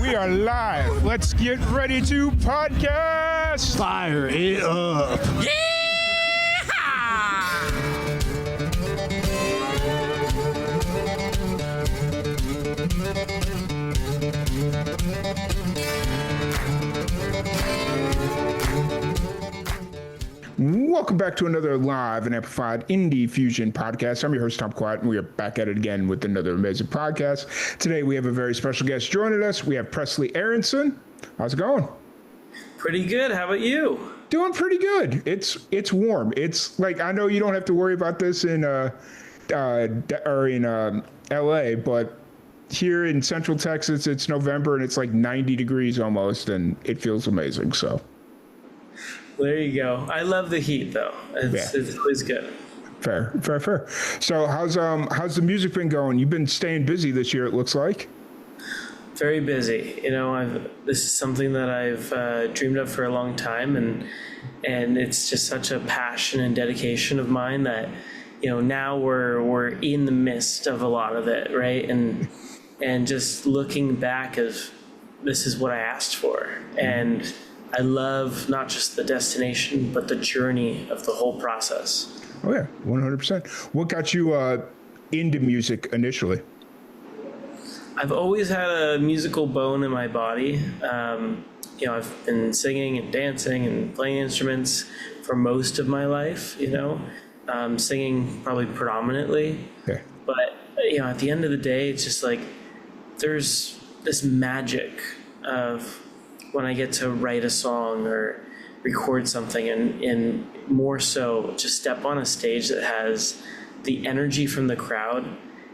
We are live. Let's get ready to podcast. Fire it up. Welcome back to another live and amplified Indiefusion Podcast. I'm your host, Tom Quatt, and we are back at it again with another amazing podcast. Today, we have a very special guest joining us. We have Presley Aronson. How's it going? Pretty good. How about you? Doing pretty good. It's warm. It's like, I know you don't have to worry about this in LA, but here in Central Texas, it's November and it's like 90 degrees almost, and it feels amazing. So there you go. I love the heat, though. It's always good. Fair. So how's the music been going? You've been staying busy this year, it looks like. Very busy. You know, this is something that I've dreamed of for a long time, and it's just such a passion and dedication of mine that, you know, now we're in the midst of a lot of it, right? And just looking back as this is what I asked for, and I love not just the destination, but the journey of the whole process. Oh yeah, 100%. What got you into music initially? I've always had a musical bone in my body. You know, I've been singing and dancing and playing instruments for most of my life, you know, singing probably predominantly. Okay. But, you know, at the end of the day, it's just like there's this magic of when I get to write a song or record something and more so just step on a stage that has the energy from the crowd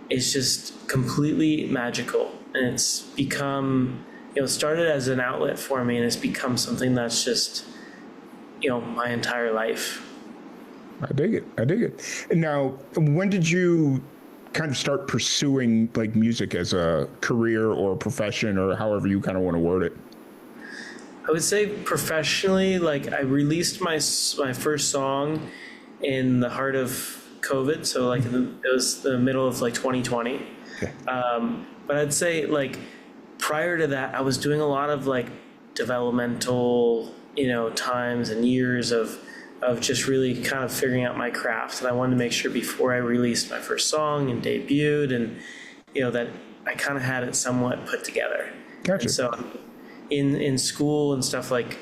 is just completely magical. And it's become, you know, it started as an outlet for me and it's become something that's just, you know, my entire life. I dig it. And now, when did you kind of start pursuing like music as a career or a profession or however you kind of want to word it? I would say professionally, like I released my first song in the heart of COVID. So like it was the middle of like 2020. Okay. But I'd say like prior to that, I was doing a lot of like developmental, you know, times and years of just really kind of figuring out my craft. And I wanted to make sure before I released my first song and debuted and, you know, that I kind of had it somewhat put together. Gotcha. And so in school and stuff, like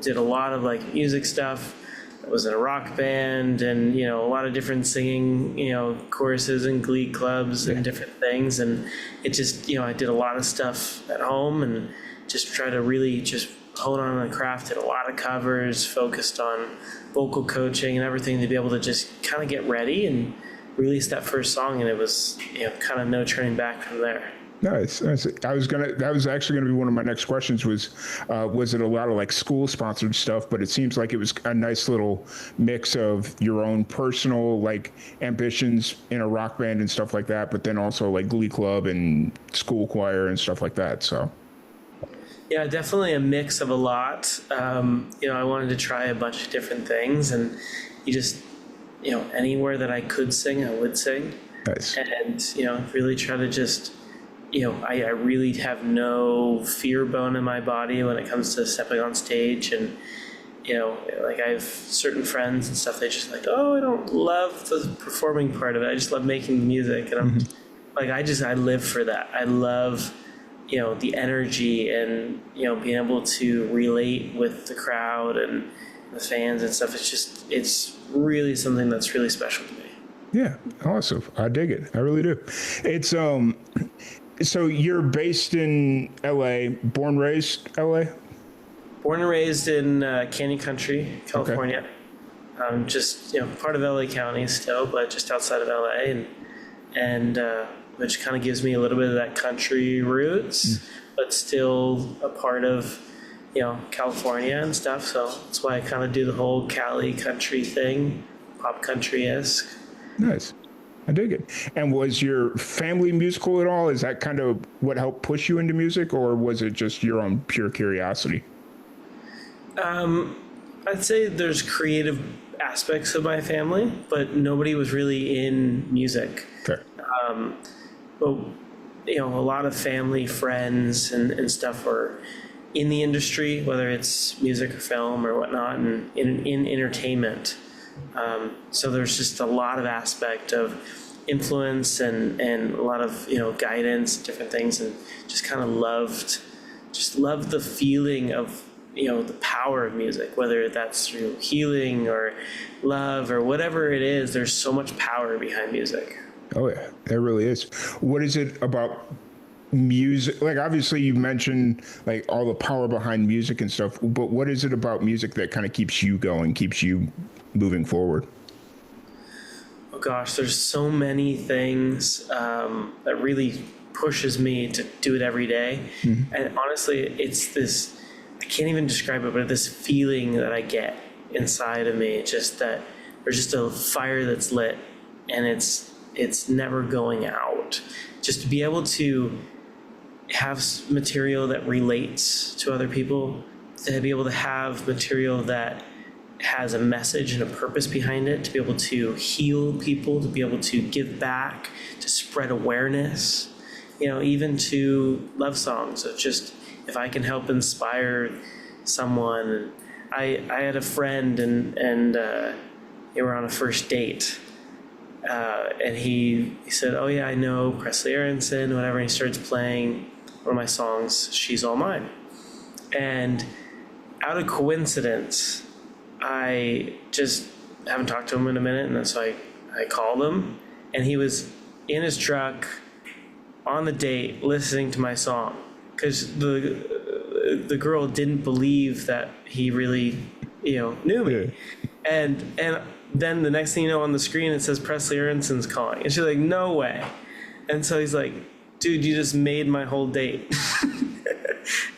did a lot of like music stuff. I was in a rock band and, you know, a lot of different singing, you know, choruses and glee clubs and different things. And it just, you know, I did a lot of stuff at home and just try to really just hone on the craft. Did a lot of covers, focused on vocal coaching and everything to be able to just kind of get ready and release that first song. And it was, you know, kind of no turning back from there. Nice. That was actually going to be one of my next questions was it a lot of like school sponsored stuff, but it seems like it was a nice little mix of your own personal like ambitions in a rock band and stuff like that, but then also like glee club and school choir and stuff like that. So yeah, definitely a mix of a lot. You know, I wanted to try a bunch of different things and you just, you know, anywhere that I could sing, I would sing. Nice. And, you know, really try to just, you know, I really have no fear bone in my body when it comes to stepping on stage. And, you know, like I have certain friends and stuff, they just like, oh, I don't love the performing part of it. I just love making the music. And I'm like, I live for that. I love, you know, the energy and, you know, being able to relate with the crowd and the fans and stuff. It's really something that's really special to me. Yeah, awesome. I dig it. I really do. It's, so you're based in LA, born, raised LA? Born and raised in Canyon Country, California. Okay. Just, you know, part of LA County still, but just outside of LA, and which kind of gives me a little bit of that country roots, but still a part of, you know, California and stuff. So that's why I kind of do the whole Cali country thing, pop country-esque. Nice. I dig it. And was your family musical at all? Is that kind of what helped push you into music, or was it just your own pure curiosity? I'd say there's creative aspects of my family, but nobody was really in music. Fair. But a lot of family, friends, and stuff are in the industry, whether it's music or film or whatnot, and in entertainment. So there's just a lot of aspect of influence and a lot of, guidance, different things, and just kind of loved the feeling of, the power of music, whether that's through healing or love or whatever it is. There's so much power behind music. Oh yeah, there really is. What is it about music? Like, obviously you mentioned like all the power behind music and stuff, but what is it about music that kind of keeps you going, keeps you moving forward? Oh gosh, there's so many things that really pushes me to do it every day. Mm-hmm. And honestly, it's this, I can't even describe it, but this feeling that I get inside of me, just that there's just a fire that's lit and it's never going out. Just to be able to have material that relates to other people, to be able to have material that has a message and a purpose behind it, to be able to heal people, to be able to give back, to spread awareness, even to love songs. Of just, if I can help inspire someone. I had a friend and they were on a first date. And he said, "Oh yeah, I know Presley Aronson," whatever. And he starts playing one of my songs, "She's All Mine." And out of coincidence, I just haven't talked to him in a minute. And so I called him, and he was in his truck on the date listening to my song, because the girl didn't believe that he really, knew me. Yeah. And then the next thing you know, on the screen it says Presley Aronson's calling, and she's like, "No way!" And so he's like, "Dude, you just made my whole date."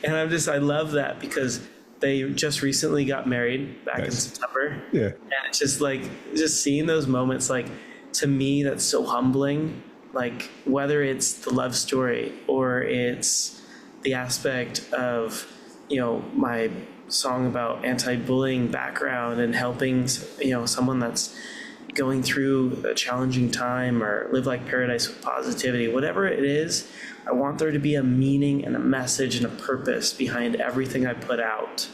And I love that, because they just recently got married back in September. Yeah, and it's just like, just seeing those moments, like, to me, that's so humbling. Like, whether it's the love story or it's the aspect of, my song about anti-bullying background and helping, someone that's going through a challenging time, or live like paradise with positivity, whatever it is, I want there to be a meaning and a message and a purpose behind everything I put out,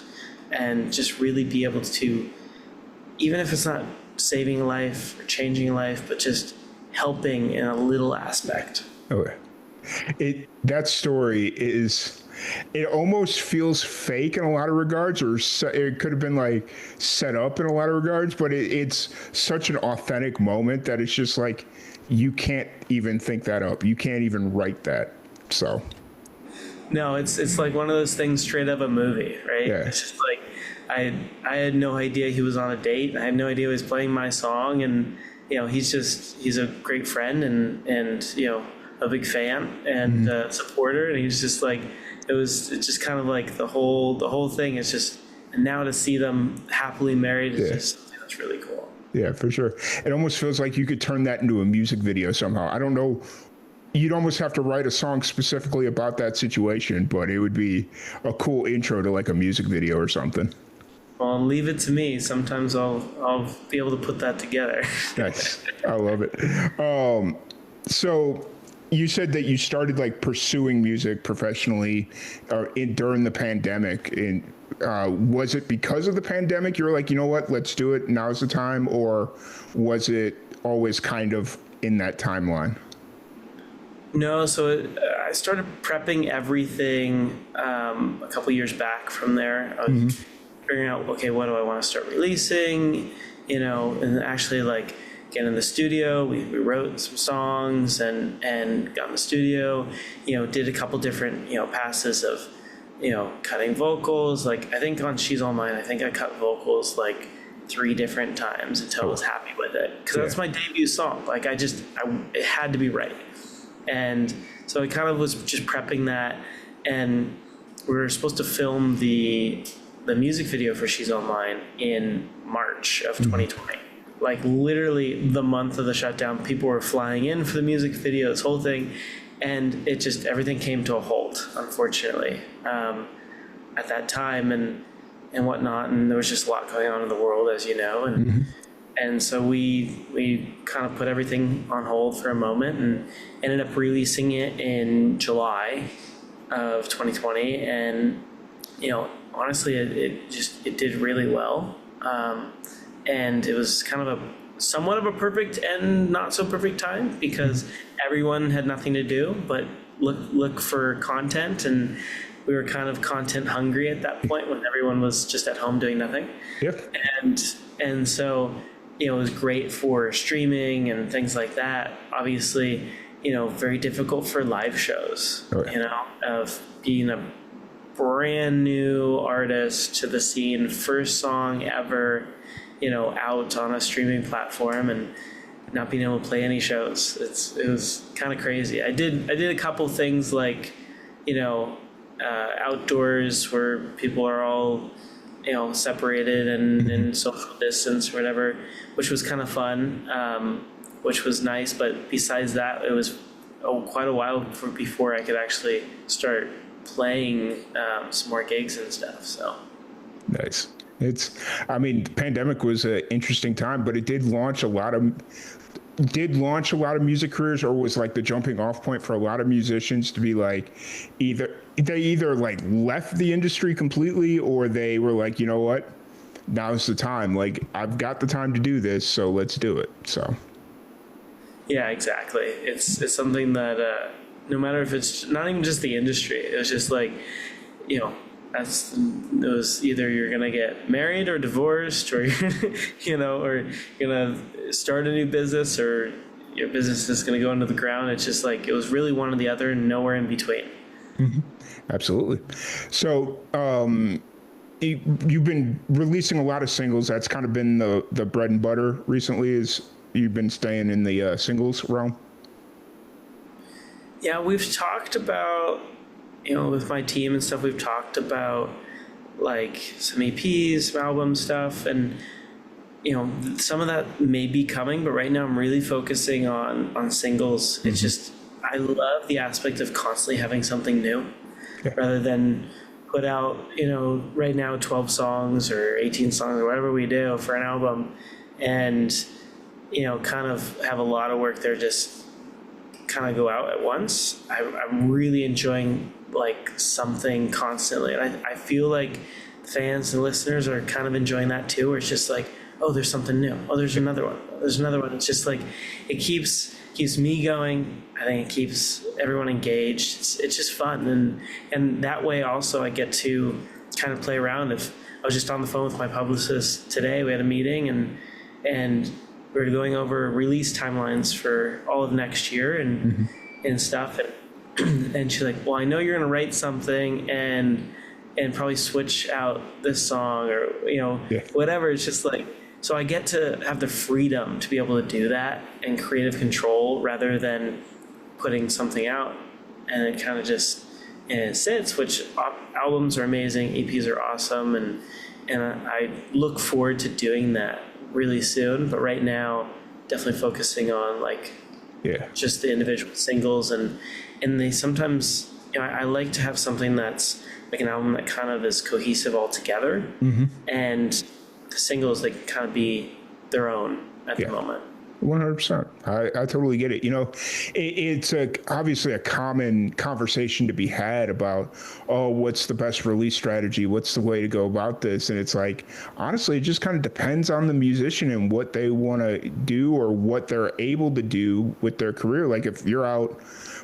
and just really be able to, even if it's not saving a life or changing a life, but just helping in a little aspect. Okay. That story is, it almost feels fake in a lot of regards, or it could have been like set up in a lot of regards, but it's such an authentic moment that it's just like, you can't even think that up. You can't even write that. So. No, it's like one of those things straight out of a movie, right? Yeah. It's just like, I had no idea he was on a date. I had no idea he was playing my song, and he's a great friend and a big fan and supporter, and he's just like, it's just kind of like the whole thing is just, and now to see them happily married is just something that's really cool. Yeah, for sure. It almost feels like you could turn that into a music video somehow. I don't know. You'd almost have to write a song specifically about that situation, but it would be a cool intro to like a music video or something. Well, leave it to me. Sometimes I'll be able to put that together. Nice. I love it. So you said that you started like pursuing music professionally during the pandemic. And was it because of the pandemic you were like, you know what, let's do it, now's the time? Or was it always kind of in that timeline? No, so I started prepping everything a couple years back from there. I was figuring out, okay, what do I want to start releasing, and actually like get in the studio. We wrote some songs and got in the studio, did a couple different, passes of, cutting vocals. Like, I think on She's All Mine, I think I cut vocals like 3 different times until I was happy with it. Because that's my debut song. Like, it had to be right. And so I kind of was just prepping that, and we were supposed to film the music video for She's All Mine in March of 2020. Like, literally the month of the shutdown, people were flying in for the music video, this whole thing, and it just, everything came to a halt, unfortunately, at that time and whatnot, and there was just a lot going on in the world, as you know, and And so we kind of put everything on hold for a moment and ended up releasing it in July of 2020. And, honestly, it did really well. And it was kind of somewhat of a perfect and not so perfect time because everyone had nothing to do but look for content, and we were kind of content hungry at that point when everyone was just at home doing nothing. Yep. And so, it was great for streaming and things like that. Obviously, very difficult for live shows, of being a brand new artist to the scene, first song ever, out on a streaming platform and not being able to play any shows. It was kind of crazy. I did a couple things like, outdoors where people are all, separated and social distance or whatever, which was kind of fun, which was nice. But besides that, it was quite a while before I could actually start playing some more gigs and stuff. So nice. The pandemic was an interesting time, but it did launch a lot of music careers, or was like the jumping off point for a lot of musicians to be like, either like left the industry completely, or they were like, you know what, now's the time. Like, I've got the time to do this, so let's do it. So yeah, exactly. It's something that no matter if it's not even just the industry, it was just like, it was either you're gonna get married or divorced, or or you're gonna start a new business, or your business is gonna go into the ground. It's just like it was really one or the other, and nowhere in between. Mm-hmm. Absolutely. So you've been releasing a lot of singles. That's kind of been the bread and butter recently. Is you've been staying in the singles realm? Yeah, we've talked about, with my team and stuff, we've talked about like some EPs, some album stuff, and some of that may be coming, but right now I'm really focusing on singles. Mm-hmm. It's just, I love the aspect of constantly having something new, rather than put out, right now 12 songs or 18 songs or whatever we do for an album, and kind of have a lot of work there just kind of go out at once. I'm really enjoying like something constantly, and I feel like fans and listeners are kind of enjoying that too, where it's just like, oh, there's something new, oh, there's another one, it's just like it keeps me going. I think it keeps everyone engaged. It's just fun, and that way also I get to kind of play around. If I was just on the phone with my publicist today, we had a meeting and we were going over release timelines for all of next year and stuff, and she's like, well, I know you're gonna write something and probably switch out this song or whatever. It's just like, so I get to have the freedom to be able to do that and creative control, rather than putting something out and it kind of just it sits. Which albums are amazing, EPs are awesome, and I look forward to doing that really soon. But right now, definitely focusing on like just the individual singles, and they sometimes I like to have something that's like an album that kind of is cohesive all together, and the singles, they can kind of be their own at the moment. 100%. I totally get it. It's obviously a common conversation to be had about, oh, what's the best release strategy? What's the way to go about this? And it's like, honestly, it just kind of depends on the musician and what they want to do or what they're able to do with their career. Like if you're out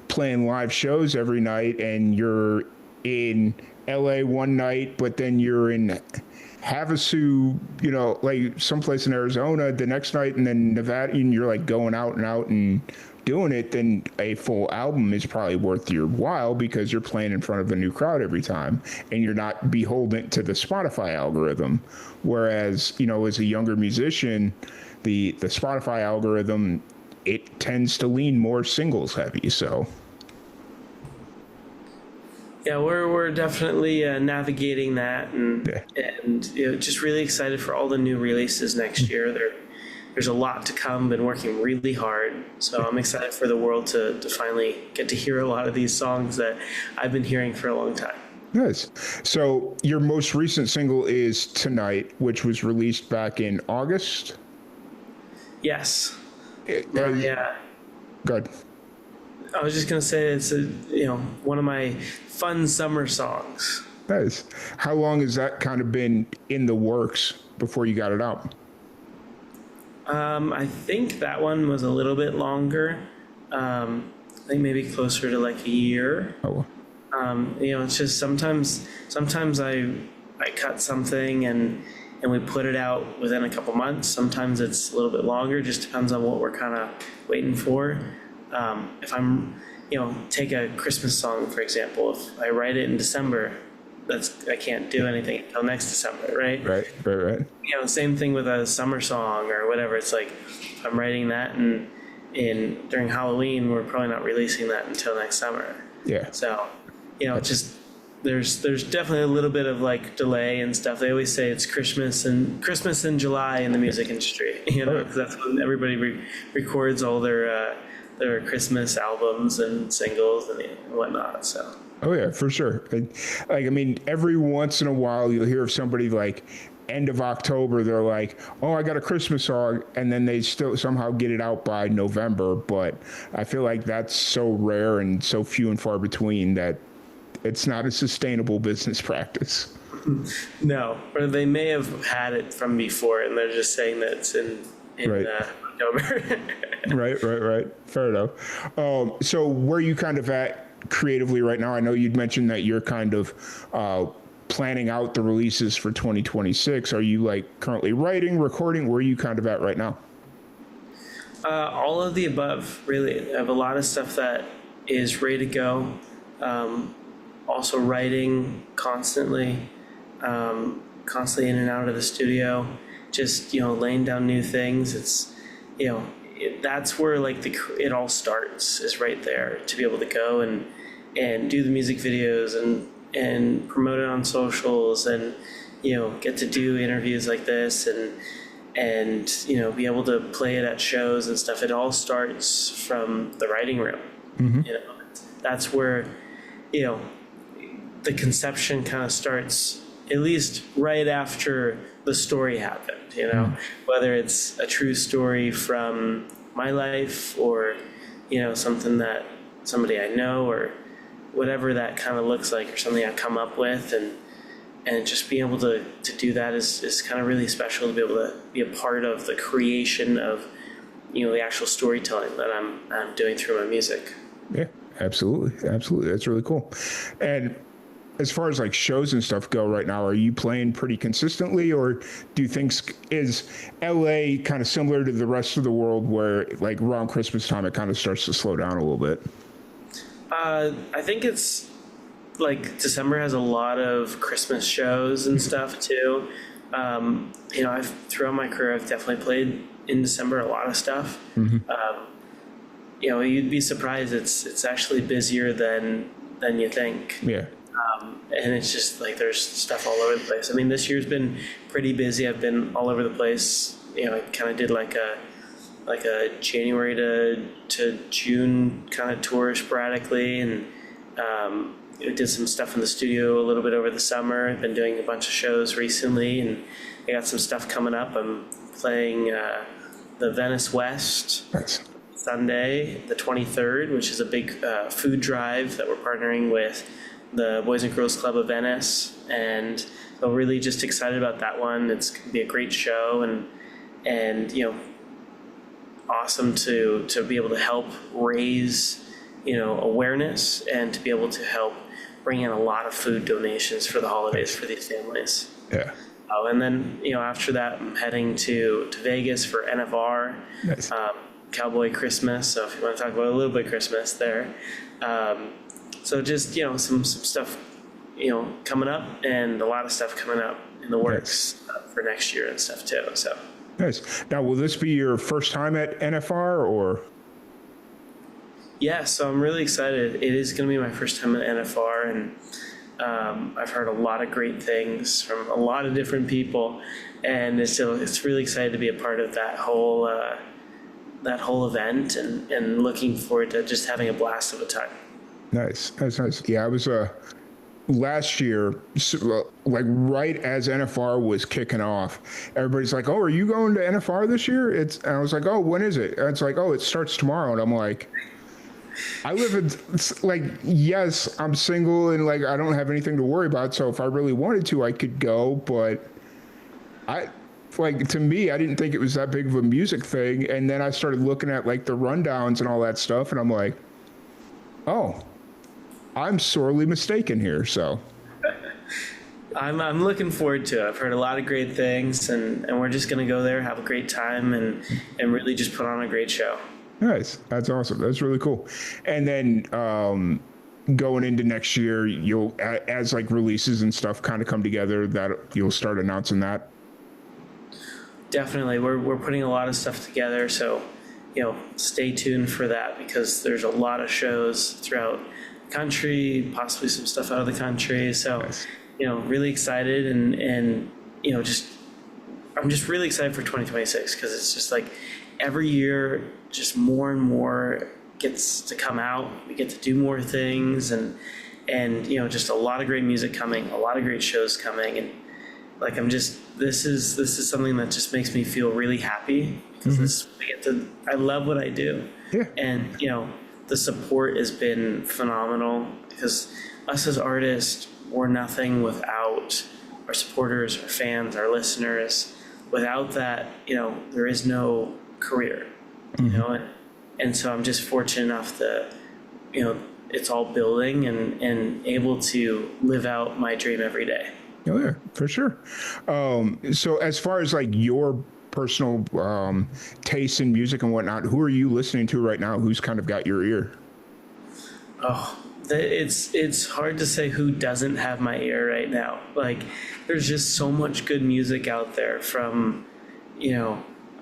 playing live shows every night and you're in LA one night, but then you're in Havasu, like someplace in Arizona the next night, and then Nevada, and you're like going out and doing it, then a full album is probably worth your while because you're playing in front of a new crowd every time and you're not beholden to the Spotify algorithm. Whereas, as a younger musician, the Spotify algorithm, it tends to lean more singles heavy. So yeah, we're definitely navigating that, and just really excited for all the new releases next year. There's a lot to come. Been working really hard, so I'm excited for the world to finally get to hear a lot of these songs that I've been hearing for a long time. Nice. So your most recent single is Tonight, which was released back in August. Yes. Yeah. Good. I was just gonna say it's one of my fun summer songs. Nice. How long has that kind of been in the works before you got it out? I think that one was a little bit longer. I think maybe closer to like a year. Oh. It's just sometimes I cut something and we put it out within a couple months. Sometimes it's a little bit longer. Just depends on what we're kind of waiting for. If I'm, take a Christmas song, for example, if I write it in December, I can't do anything until next December, right? Right. Same thing with a summer song or whatever. It's like, if I'm writing that and during Halloween, we're probably not releasing that until next summer. Yeah. So, just there's definitely a little bit of like delay and stuff. They always say it's Christmas in July in the music industry, because that's when everybody records all their Christmas albums and singles and whatnot. So. Oh yeah, for sure. Every once in a while you'll hear of somebody like end of October, they're like, oh, I got a Christmas song, and then they still somehow get it out by November. But I feel like that's so rare and so few and far between that it's not a sustainable business practice. No, or they may have had it from before and they're just saying that it's in right. October. Right. Fair enough. So where are you kind of at creatively right now? I know you'd mentioned that you're kind of planning out the releases for 2026. Are you like currently writing, recording? Where are you kind of at right now? All of the above, really. I have a lot of stuff that is ready to go. Also writing constantly in and out of the studio, just, laying down new things. It's, that's where like it all starts, is right there, to be able to go and do the music videos and promote it on socials and, get to do interviews like this and be able to play it at shows and stuff. It all starts from the writing room. Mm-hmm. That's where, the conception kind of starts, at least right after the story happened, whether it's a true story from my life or, something that somebody I know or whatever that kind of looks like, or something I come up with, and just being able to do that is kind of really special, to be able to be a part of the creation of, the actual storytelling that I'm doing through my music. Yeah, absolutely. That's really cool. And as far as like shows and stuff go right now, are you playing pretty consistently, or do you think is LA kind of similar to the rest of the world where like around Christmas time it kind of starts to slow down a little bit? I think it's like December has a lot of Christmas shows and stuff too. I've throughout my career, I've definitely played in December a lot of stuff. Mm-hmm. You'd be surprised. It's actually busier than you think. Yeah. And it's just like there's stuff all over the place. I mean, this year's been pretty busy. I've been all over the place. I kind of did like a January to June kind of tour sporadically, and did some stuff in the studio a little bit over the summer. I've been doing a bunch of shows recently, and I got some stuff coming up. I'm playing the Venice West Sunday, the 23rd, which is a big food drive that we're partnering with the Boys and Girls Club of Venice, and so really just excited about that one. It's going to be a great show, and awesome to be able to help raise awareness and to be able to help bring in a lot of food donations for the holidays for these families. Yeah. And then after that, I'm heading to Vegas for NFR. Nice. Cowboy Christmas. So if you want to talk about a little bit of Christmas there. So just, some stuff, coming up, and a lot of stuff coming up in the works for next year and stuff too. So nice. Now, will this be your first time at NFR or? Yeah, so I'm really excited. It is going to be my first time at NFR, and I've heard a lot of great things from a lot of different people, and it's really excited to be a part of that whole event, and looking forward to just having a blast of a time. Nice. Yeah, I was last year, like right as NFR was kicking off, everybody's like, "Oh, are you going to NFR this year?" And I was like, "Oh, when is it?" And it's like, "Oh, it starts tomorrow." And I'm like, I live in, like, yes, I'm single and like I don't have anything to worry about. So if I really wanted to, I could go. But to me, I didn't think it was that big of a music thing. And then I started looking at like the rundowns and all that stuff, and I'm like, oh, I'm sorely mistaken here. So I'm looking forward to it. I've heard a lot of great things, and we're just going to go there, have a great time, and really just put on a great show. Nice. That's awesome. That's really cool. And then going into next year, you'll, as like releases and stuff kind of come together, that you'll start announcing that. Definitely. We're putting a lot of stuff together. So, stay tuned for that, because there's a lot of shows throughout the country, possibly some stuff out of the country. So, nice. Really excited and I'm just really excited for 2026, because it's just like every year, just more and more gets to come out. We get to do more things, and just a lot of great music coming, a lot of great shows coming, and like this is something that just makes me feel really happy, because I love what I do. Yeah. And the support has been phenomenal, because us as artists, we're nothing without our supporters, our fans, our listeners. Without that, there is no career, and so I'm just fortunate enough that, it's all building and able to live out my dream every day. Oh yeah, for sure. So as far as like your personal taste in music and whatnot, who are you listening to right now? Who's kind of got your ear? Oh, it's hard to say who doesn't have my ear right now. Like, there's just so much good music out there from,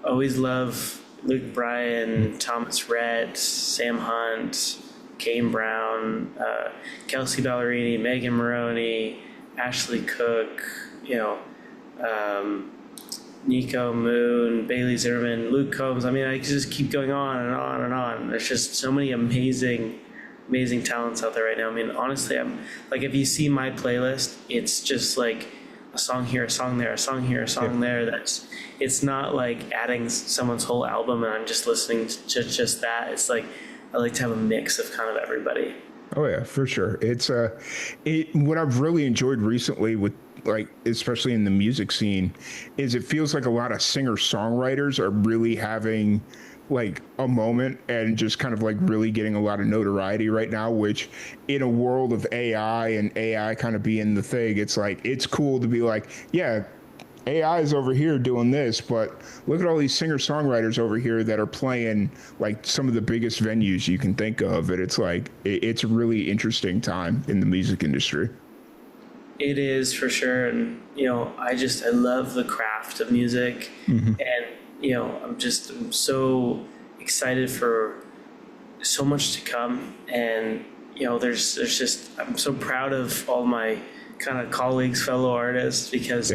always love Luke Bryan, Thomas Rhett, Sam Hunt, Kane Brown, Kelsey Ballerini, Megan Maroney, Ashley Cook, Nico Moon, Bailey Zimmerman, Luke Combs. I mean, I could just keep going on and on and on. There's just so many amazing talents out there right now. I mean, honestly, I'm like, if you see my playlist, it's just like a song here, a song there, a song here, a song there. It's not like adding someone's whole album and I'm just listening to just that. It's like, I like to have a mix of kind of everybody. Oh yeah, for sure. It's what I've really enjoyed recently with, like, especially in the music scene, is it feels like a lot of singer-songwriters are really having like a moment and just kind of like really getting a lot of notoriety right now, which in a world of AI and AI kind of being the thing, it's like, it's cool to be like, yeah, AI is over here doing this, but look at all these singer-songwriters over here that are playing like some of the biggest venues you can think of. And it's like, it's a really interesting time in the music industry. It is, for sure. And, I love the craft of music. And, I'm so excited for so much to come. And, there's just, I'm so proud of all my kind of colleagues, fellow artists, because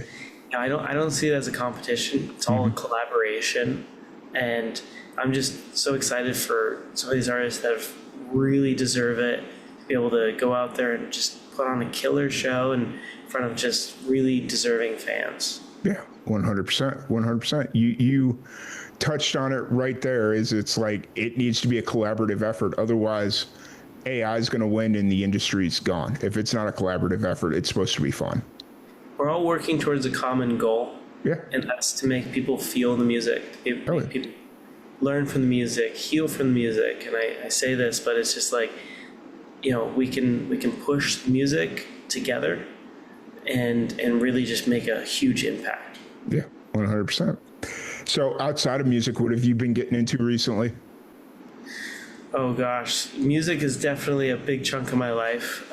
I don't see it as a competition. It's all a collaboration. And I'm just so excited for some of these artists that really deserve it, to be able to go out there and just put on a killer show in front of just really deserving fans. Yeah, 100%. You touched on it right there. It's like, it needs to be a collaborative effort. Otherwise, AI is going to win and the industry's gone. If it's not a collaborative effort, it's supposed to be fun. We're all working towards a common goal. Yeah. And that's to make people feel the music, make people learn from the music, heal from the music. And I say this, but it's just like, we can push the music together and really just make a huge impact. Yeah, 100%. So outside of music, what have you been getting into recently? Oh gosh, music is definitely a big chunk of my life.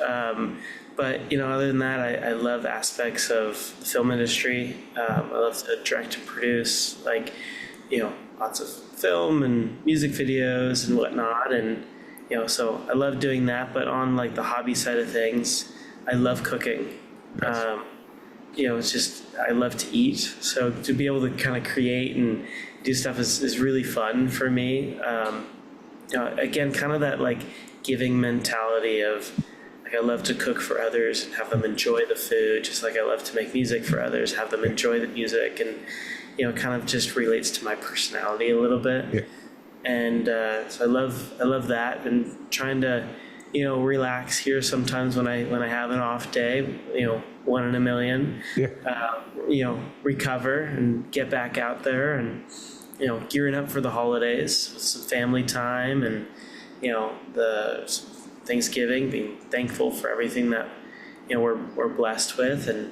But other than that, I love aspects of the film industry. I love to direct and produce, like, lots of film and music videos and whatnot. And so I love doing that. But on like the hobby side of things, I love cooking. Nice. It's just, I love to eat. So to be able to kind of create and do stuff is really fun for me. Again, kind of that like giving mentality of, Like I love to cook for others and have them enjoy the food, just like I love to make music for others, have them enjoy the music, and kind of just relates to my personality a little bit. Yeah. And so I love that, and trying to relax here sometimes when I have an off day, one in a million. Yeah. Recover and get back out there, and gearing up for the holidays with some family time, and the Thanksgiving, being thankful for everything that we're blessed with, and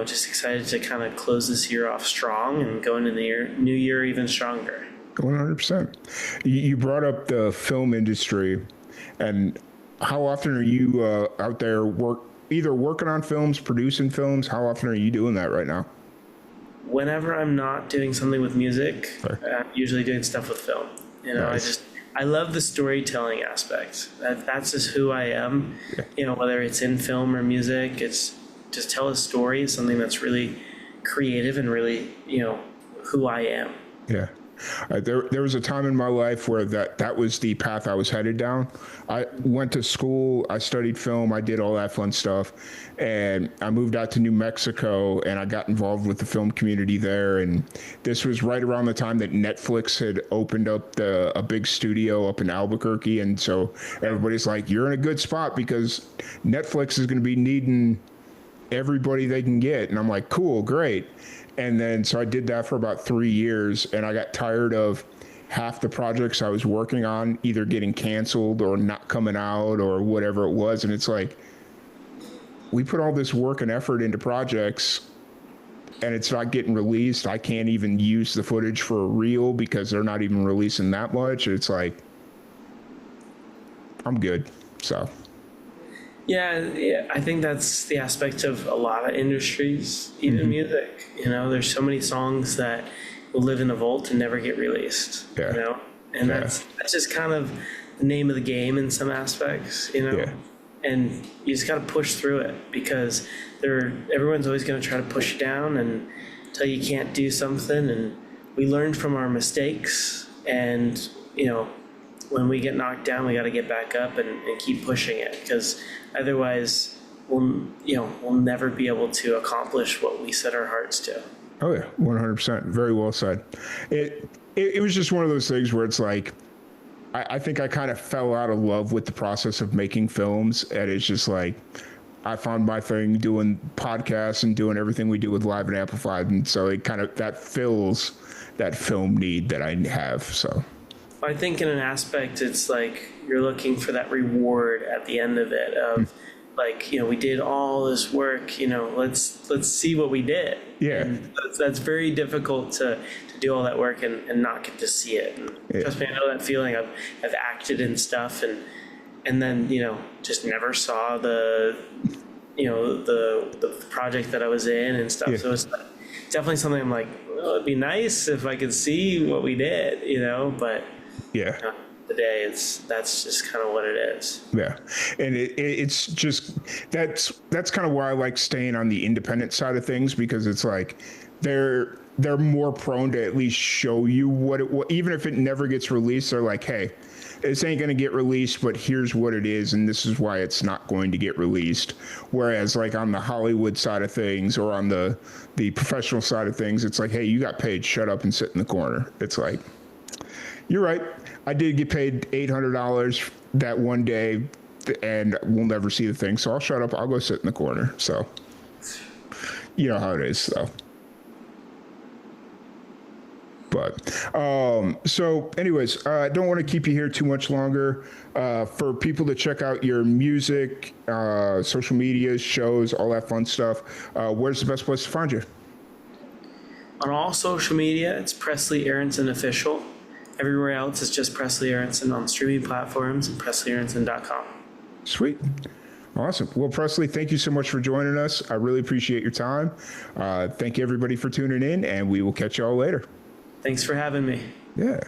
just excited to kind of close this year off strong and go into the new year even stronger. 100%. You brought up the film industry, and how often are you out there either working on films, producing films? How often are you doing that right now? Whenever I'm not doing something with music, I'm usually doing stuff with film. Nice. I love the storytelling aspect. That's just who I am. Yeah. Whether it's in film or music, it's just tell a story, something that's really creative and really, who I am. Yeah. There was a time in my life where that was the path I was headed down. I went to school, I studied film, I did all that fun stuff, and I moved out to New Mexico, and I got involved with the film community there. And this was right around the time that Netflix had opened up a big studio up in Albuquerque, and so everybody's like, "You're in a good spot because Netflix is going to be needing everybody they can get." And I'm like, "Cool, great." And then, so I did that for about 3 years, and I got tired of half the projects I was working on either getting canceled or not coming out or whatever it was. And it's like, we put all this work and effort into projects, and it's not getting released. I can't even use the footage for a reel because they're not even releasing that much. It's like, I'm good. So. Yeah, I think that's the aspect of a lot of industries, even music. There's so many songs that will live in a vault and never get released. Yeah. And that's just kind of the name of the game in some aspects. Yeah. And you just got to push through it, because everyone's always going to try to push you down and tell you can't do something. And we learned from our mistakes, and when we get knocked down, we got to get back up and keep pushing it, because otherwise we'll never be able to accomplish what we set our hearts to. Oh yeah, 100%. Very well said. It was just one of those things where it's like, I think I kind of fell out of love with the process of making films, and it's just like, I found my thing doing podcasts and doing everything we do with Live and Amplified, and so it kind of, that fills that film need that I have. So I think in an aspect, it's like you're looking for that reward at the end of it of like, we did all this work, let's see what we did. Yeah. And that's very difficult to do all that work and not get to see it. And trust me, I know that feeling. I've acted in stuff and then, just never saw the project that I was in and stuff. Yeah. So it's definitely something I'm like, well, it'd be nice if I could see what we did, but yeah. Today that's just kind of what it is. Yeah. And it's just, that's kind of why I like staying on the independent side of things, because it's like they're more prone to at least show you what even if it never gets released, they're like, hey, this ain't going to get released, but here's what it is, and this is why it's not going to get released. Whereas like on the Hollywood side of things or on the professional side of things, it's like, hey, you got paid, shut up and sit in the corner. It's like, you're right. I did get paid $800 that one day, and we'll never see the thing. So I'll shut up. I'll go sit in the corner. So you know how it is. So, but so anyways, I don't want to keep you here too much longer. For people to check out your music, social media, shows, all that fun stuff, where's the best place to find you? On all social media, it's Presley Aronson Official. Everywhere else, it's just Presley Aronson on streaming platforms and PresleyAronson.com. Sweet. Awesome. Well, Presley, thank you so much for joining us. I really appreciate your time. Thank you, everybody, for tuning in, and we will catch y'all later. Thanks for having me. Yeah.